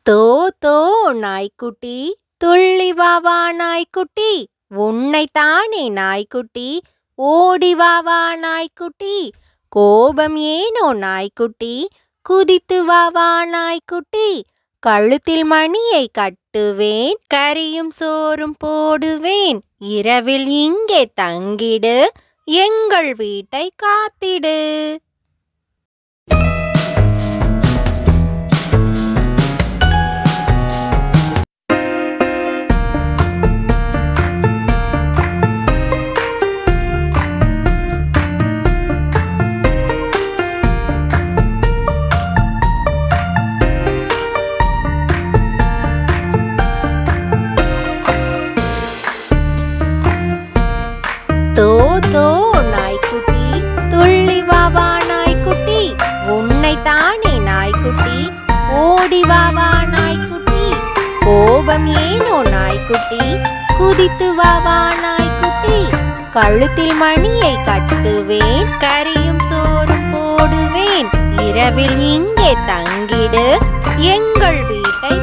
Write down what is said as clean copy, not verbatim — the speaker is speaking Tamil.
தோ தோ நாய்க்குட்டி, துள்ளி வா வா நாய்க்குட்டி, உன்னைத்தானே நாய்க்குட்டி, ஓடி வா வா நாய்க்குட்டி, கோபம் ஏனோ நாய்க்குட்டி, குதித்து வா வா நாய்க்குட்டி, கழுத்தில் மணியை கட்டுவேன், கறியும் சோறும் போடுவேன், இரவில் இங்கே தங்கிடு, எங்கள் வீட்டை காத்திடு. தோ தோ நாய்க்குட்டி, துள்ளி வா வா நாய்க்குட்டி, உன்னைத்தானே நாய்க்குட்டி, ஓடி வா வா நாய்க்குட்டி, கோபம் ஏனோ நாய்க்குட்டி, குதித்து வா வா நாய்க்குட்டி, கழுத்தில் மணியை கட்டுவேன், கறியும் சோறும் போடுவேன், இரவில் இங்கே தங்கிடு, எங்கள் வீட்டை